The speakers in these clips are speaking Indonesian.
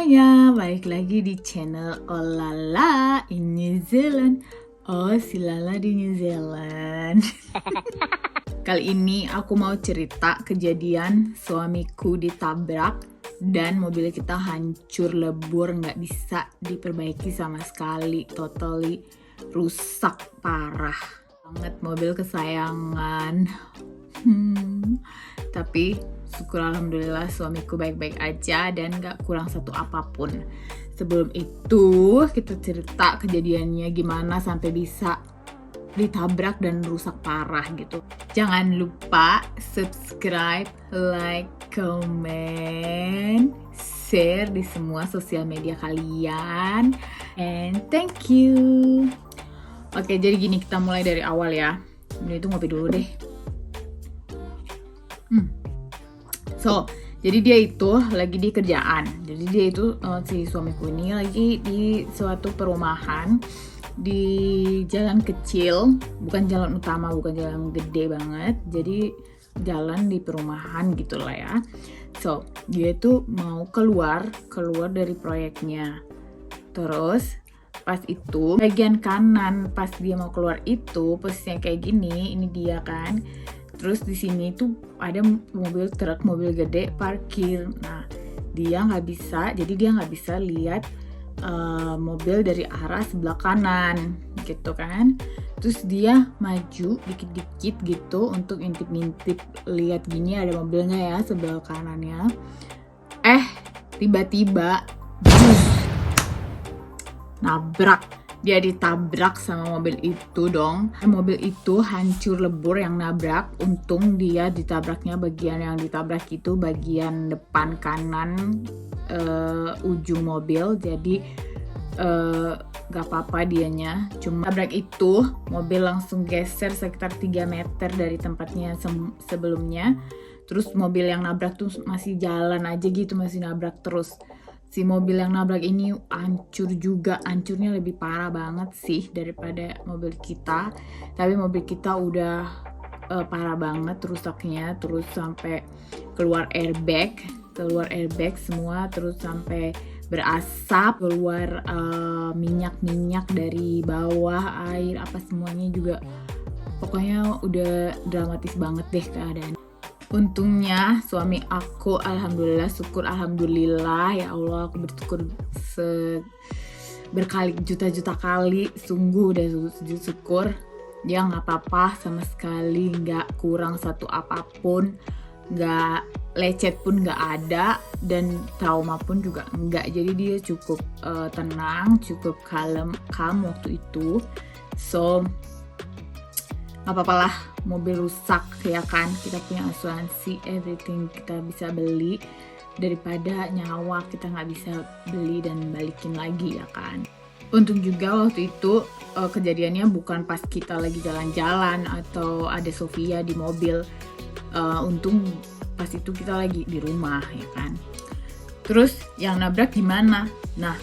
semuanya, balik lagi di channel Olala in New Zealand. Oh, si Lala di New Zealand. Kali ini aku mau cerita kejadian suamiku ditabrak dan mobil kita hancur lebur, nggak bisa diperbaiki sama sekali, totally rusak parah banget mobil kesayangan. Tapi syukur alhamdulillah suamiku baik-baik aja dan gak kurang satu apapun. Sebelum itu kita cerita kejadiannya gimana sampai bisa ditabrak dan rusak parah gitu. Jangan lupa subscribe, like, comment, share di semua sosial media kalian. And thank you. Oke, jadi gini, kita mulai dari awal ya. Ini tuh ngopi dulu deh. Jadi dia itu lagi di kerjaan. Jadi dia itu si suamiku ini lagi di suatu perumahan di jalan kecil, bukan jalan utama, bukan jalan gede banget. Jadi jalan di perumahan gitulah ya. Dia itu mau keluar dari proyeknya. Terus pas itu bagian kanan pas dia mau keluar itu posisinya kayak gini, ini dia kan. Terus di sini tuh ada mobil truk, mobil gede parkir. Nah, dia nggak bisa lihat mobil dari arah sebelah kanan, gitu kan. Terus dia maju dikit-dikit gitu untuk ngintip-ngintip, lihat gini ada mobil nggak ya sebelah kanannya. Tiba-tiba nabrak. Dia ditabrak sama mobil itu dong. Mobil itu hancur lebur yang nabrak. Untung dia ditabraknya bagian yang ditabrak itu bagian depan kanan ujung mobil. Jadi gak apa-apa dianya. Cuma tabrak itu mobil langsung geser sekitar 3 meter dari tempatnya sebelumnya. Terus mobil yang nabrak tuh masih jalan aja gitu, masih nabrak terus. Si mobil yang nabrak ini hancur juga, hancurnya lebih parah banget sih daripada mobil kita. Tapi mobil kita udah parah banget rusaknya, terus sampai keluar airbag semua, terus sampai berasap, keluar minyak dari bawah, air apa semuanya juga. Pokoknya udah dramatis banget deh keadaan. Untungnya suami aku alhamdulillah ya Allah, aku bersyukur berkali juta-juta kali, sungguh udah sujud syukur dia nggak apa-apa sama sekali, nggak kurang satu apapun, nggak lecet pun nggak ada, dan trauma pun juga nggak. Jadi dia cukup tenang, cukup kalem waktu itu. Gak apa-apa lah, mobil rusak ya kan, kita punya asuransi, everything kita bisa beli, daripada nyawa kita nggak bisa beli dan balikin lagi ya kan. Untung juga waktu itu kejadiannya bukan pas kita lagi jalan-jalan atau ada Sofia di mobil. Untung pas itu kita lagi di rumah ya kan. Terus yang nabrak gimana? Nah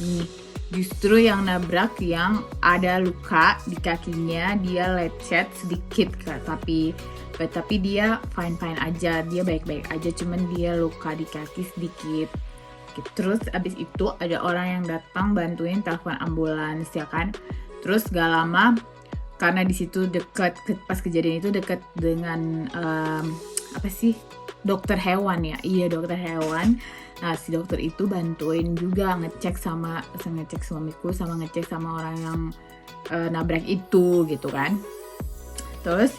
ini justru yang nabrak yang ada luka di kakinya, dia lecet sedikit tapi dia fine aja, dia baik-baik aja, cuman dia luka di kaki sedikit. Terus abis itu ada orang yang datang bantuin telepon ambulans ya kan. Terus gak lama, karena di situ dekat, pas kejadian itu dekat dengan dokter hewan ya, dokter hewan. Nah, si dokter itu bantuin juga ngecek suamiku sama ngecek sama orang yang nabrak itu gitu kan. Terus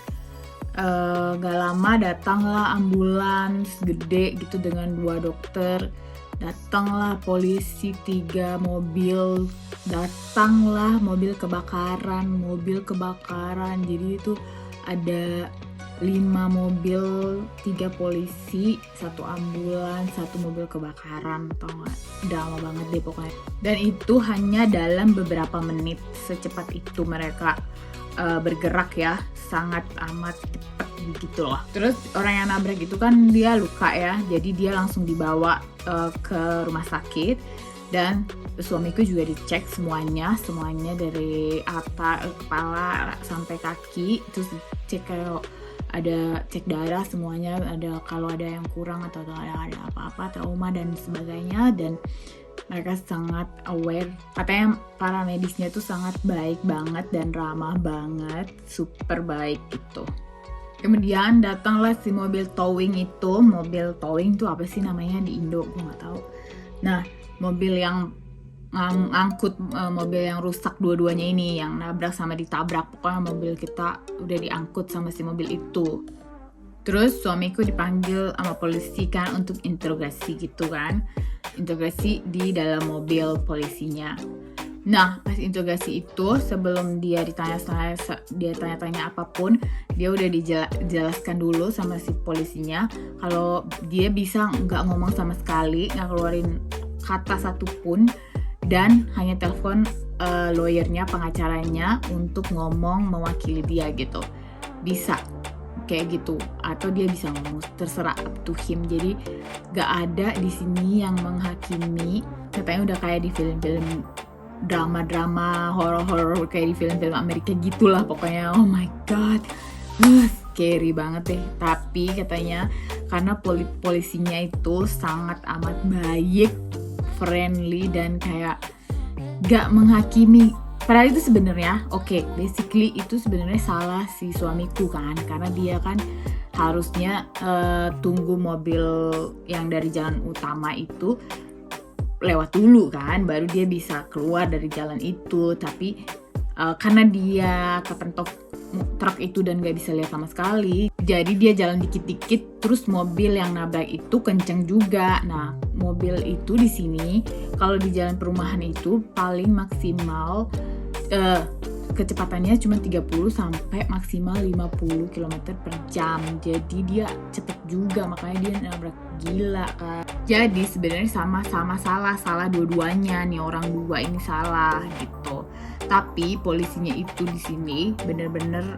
gak lama datanglah ambulans gede gitu dengan 2 dokter. Datanglah polisi 3 mobil. Datanglah mobil kebakaran. Jadi itu ada 5 mobil, 3 polisi, 1 ambulans, 1 mobil kebakaran. Tau gak? Drama banget deh pokoknya. Dan itu hanya dalam beberapa menit. Secepat itu mereka bergerak ya, sangat amat cepat gitu loh. Terus orang yang nabrak itu kan dia luka ya, jadi dia langsung dibawa ke rumah sakit. Dan suamiku juga dicek semuanya dari atas kepala sampai kaki. Terus dicek kalau ada cek darah semuanya, ada kalau ada yang kurang atau ada apa-apa trauma dan sebagainya, dan mereka sangat aware. Katanya para medisnya tuh sangat baik banget dan ramah banget, super baik gitu. Kemudian datanglah si mobil towing itu. Mobil towing tuh apa sih namanya di Indo, gue nggak tahu. Nah, mobil yang angkut mobil yang rusak dua-duanya ini, yang nabrak sama ditabrak, pokoknya mobil kita udah diangkut sama si mobil itu. Terus suamiku dipanggil sama polisi kan untuk interogasi gitu kan, interogasi di dalam mobil polisinya. Nah, pas interogasi itu, sebelum dia tanya-tanya apapun, dia udah dijelaskan dulu sama si polisinya kalau dia bisa nggak ngomong sama sekali, nggak keluarin kata satupun, dan hanya telepon lawyernya, pengacaranya untuk ngomong mewakili dia gitu. Bisa kayak gitu, atau dia bisa ngomong, terserah, up to him. Jadi gak ada di sini yang menghakimi. Katanya udah kayak di film-film drama-drama horor-horor kayak di film-film Amerika gitulah pokoknya. Oh my god, scary banget deh. Tapi katanya karena polisinya itu sangat amat baik, friendly, dan kayak gak menghakimi. Padahal itu sebenarnya basically itu sebenarnya salah si suamiku kan, karena dia kan harusnya tunggu mobil yang dari jalan utama itu lewat dulu kan, baru dia bisa keluar dari jalan itu. Tapi karena dia kepentok truk itu dan gak bisa lihat sama sekali, jadi dia jalan dikit-dikit, terus mobil yang nabrak itu kenceng juga. Nah, mobil itu di sini kalau di jalan perumahan itu paling maksimal kecepatannya cuma 30 sampai maksimal 50 km per jam. Jadi dia cepet juga, makanya dia nabrak, gila kan. Jadi sebenarnya sama-sama salah dua-duanya nih, orang dua ini salah gitu. Tapi polisinya itu di sini bener-bener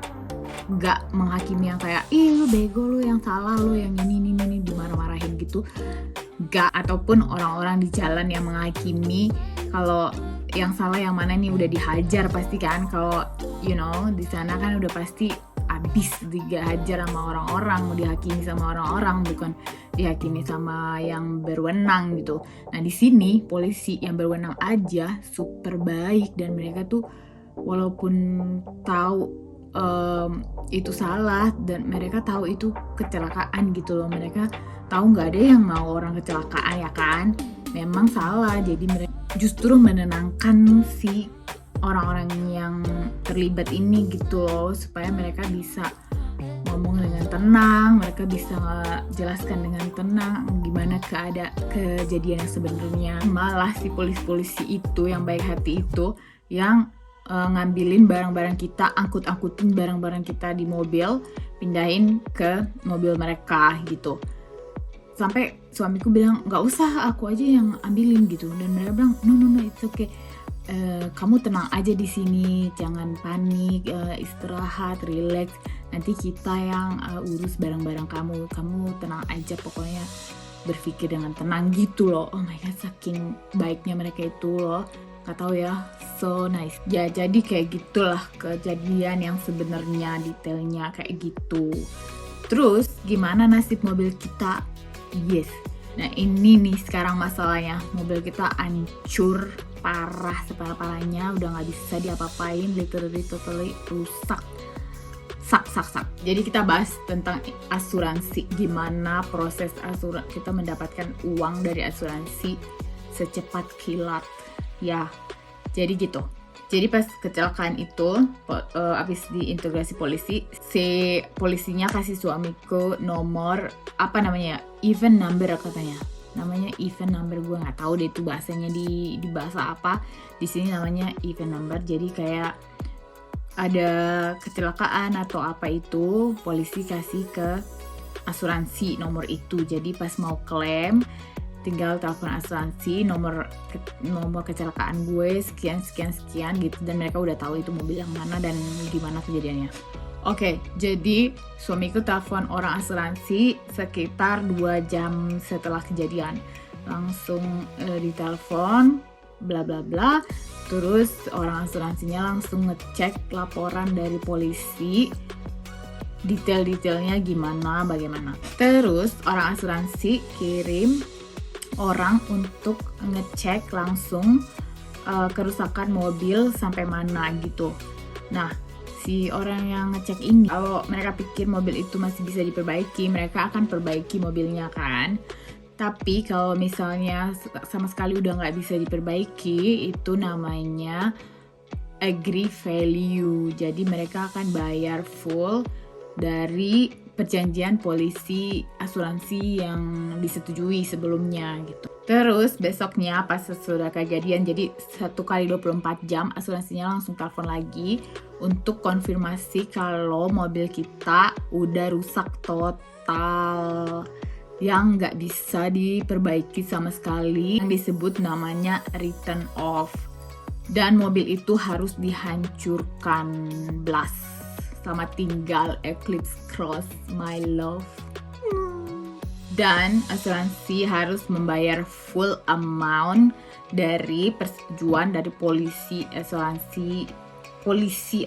gak menghakimi yang kayak ih lu bego, lu yang salah, lu yang ini dimarah-marahin gitu. Gak, ataupun orang-orang di jalan yang menghakimi kalau yang salah yang mana nih, udah dihajar pasti kan. Kalau di sana kan udah pasti abis dihajar sama orang-orang, mau dihakimi sama orang-orang, bukan dihakimi sama yang berwenang gitu. Nah, di sini polisi yang berwenang aja super baik, dan mereka tuh walaupun tahu itu salah dan mereka tahu itu kecelakaan gitu loh, mereka tahu nggak ada yang mau orang kecelakaan ya kan, memang salah. Jadi mereka justru menenangkan si orang-orang yang terlibat ini gitu loh, supaya mereka bisa ngomong dengan tenang, mereka bisa jelaskan dengan tenang gimana kejadian yang sebenarnya. Malah si polisi-polisi itu yang baik hati itu yang ngambilin barang-barang kita, angkutin barang-barang kita di mobil, pindahin ke mobil mereka gitu. Sampai suamiku bilang nggak usah, aku aja yang ambilin gitu, dan mereka bilang no it's okay, kamu tenang aja di sini, jangan panik, istirahat, relax, nanti kita yang urus barang-barang kamu tenang aja, pokoknya berpikir dengan tenang gitu loh. Oh my god, saking baiknya mereka itu loh, nggak tahu ya, so nice ya. Jadi kayak gitulah kejadian yang sebenarnya, detailnya kayak gitu. Terus gimana nasib mobil kita? Yes, nah ini nih sekarang masalahnya, mobil kita hancur parah, separah-parahnya, udah nggak bisa diapa-apain, literally totally rusak, sak. Jadi kita bahas tentang asuransi, gimana proses kita mendapatkan uang dari asuransi secepat kilat ya. Jadi gitu. Jadi pas kecelakaan itu, abis diintegrasi polisi, si polisinya kasih suamiku nomor, apa namanya, event number katanya. Namanya event number, gue nggak tahu deh itu bahasanya di bahasa apa. Di sini namanya event number. Jadi kayak ada kecelakaan atau apa itu, polisi kasih ke asuransi nomor itu. Jadi pas mau klaim, tinggal telepon asuransi, nomor kecelakaan gue sekian gitu, dan mereka udah tahu itu mobil yang mana dan gimana kejadiannya. Oke, jadi suamiku telepon orang asuransi sekitar 2 jam setelah kejadian, langsung ditelepon bla bla bla, terus orang asuransinya langsung ngecek laporan dari polisi detail-detailnya bagaimana. Terus orang asuransi kirim orang untuk ngecek langsung kerusakan mobil sampai mana gitu. Nah, si orang yang ngecek ini, kalau mereka pikir mobil itu masih bisa diperbaiki, mereka akan perbaiki mobilnya kan. Tapi kalau misalnya sama sekali udah nggak bisa diperbaiki, itu namanya agree value. Jadi mereka akan bayar full dari perjanjian polisi asuransi yang disetujui sebelumnya gitu. Terus besoknya pas sudah kejadian, jadi 1 kali 24 jam asuransinya langsung telepon lagi untuk konfirmasi kalau mobil kita udah rusak total, yang nggak bisa diperbaiki sama sekali, yang disebut namanya written off. Dan mobil itu harus dihancurkan, blast. Selamat tinggal Eclipse Cross, my love. Dan asuransi harus membayar full amount dari persetujuan dari polisi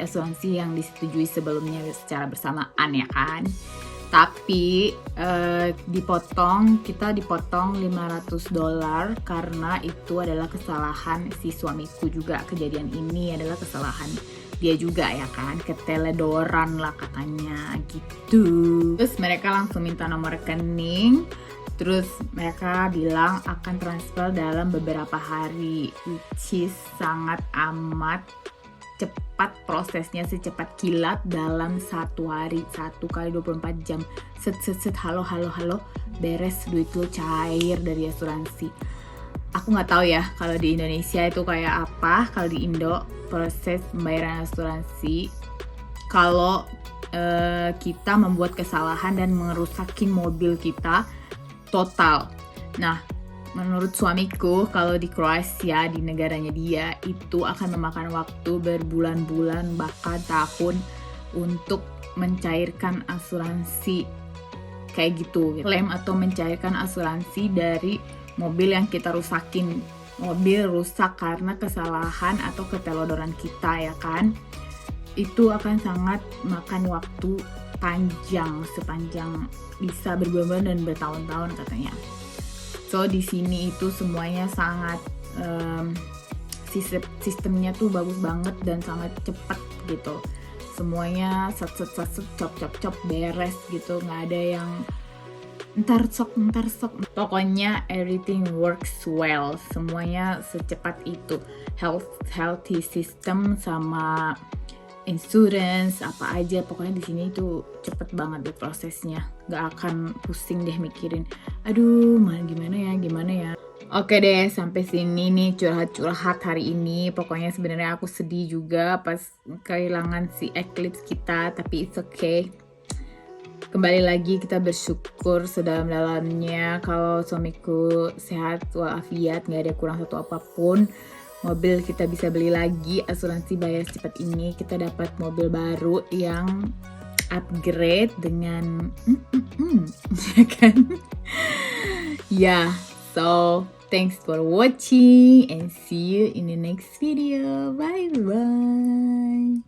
asuransi yang disetujui sebelumnya secara bersamaan ya kan. Tapi kita dipotong $500 karena itu adalah kesalahan si suamiku juga. Kejadian ini adalah kesalahan dia juga ya kan, keteledoran lah katanya gitu. Terus mereka langsung minta nomor rekening, terus mereka bilang akan transfer dalam beberapa hari, which is sangat amat cepat prosesnya, secepat kilat dalam 1 hari, 1 kali 24 jam, set halo, beres, duit lo cair dari asuransi. Aku nggak tahu ya kalau di Indonesia itu kayak apa. Kalau di Indo proses pembayaran asuransi, kalau kita membuat kesalahan dan merusakin mobil kita total. Nah, menurut suamiku kalau di Kroasia, di negaranya dia, itu akan memakan waktu berbulan-bulan bahkan tahun untuk mencairkan asuransi kayak gitu. Klaim atau mencairkan asuransi dari mobil yang kita rusakin. Mobil rusak karena kesalahan atau keteledoran kita ya kan. Itu akan sangat makan waktu panjang, sepanjang bisa berbulan-bulan dan bertahun-tahun katanya. So di sini itu semuanya sangat sistemnya tuh bagus banget dan sangat cepat gitu. Semuanya cop beres gitu, nggak ada yang ntar sok. Pokoknya everything works well, semuanya secepat itu. Healthy system sama insurance apa aja, pokoknya di sini itu cepet banget deh prosesnya. Gak akan pusing deh mikirin, aduh gimana ya. Oke deh, sampai sini nih curhat hari ini. Pokoknya sebenarnya aku sedih juga pas kehilangan si Eclipse kita, tapi it's okay. Kembali lagi kita bersyukur sedalam-dalamnya kalau suamiku sehat walafiat, gak ada kurang satu apapun. Mobil kita bisa beli lagi, asuransi bayar secepat ini, kita dapat mobil baru yang upgrade dengan ya kan. So thanks for watching and see you in the next video. Bye bye.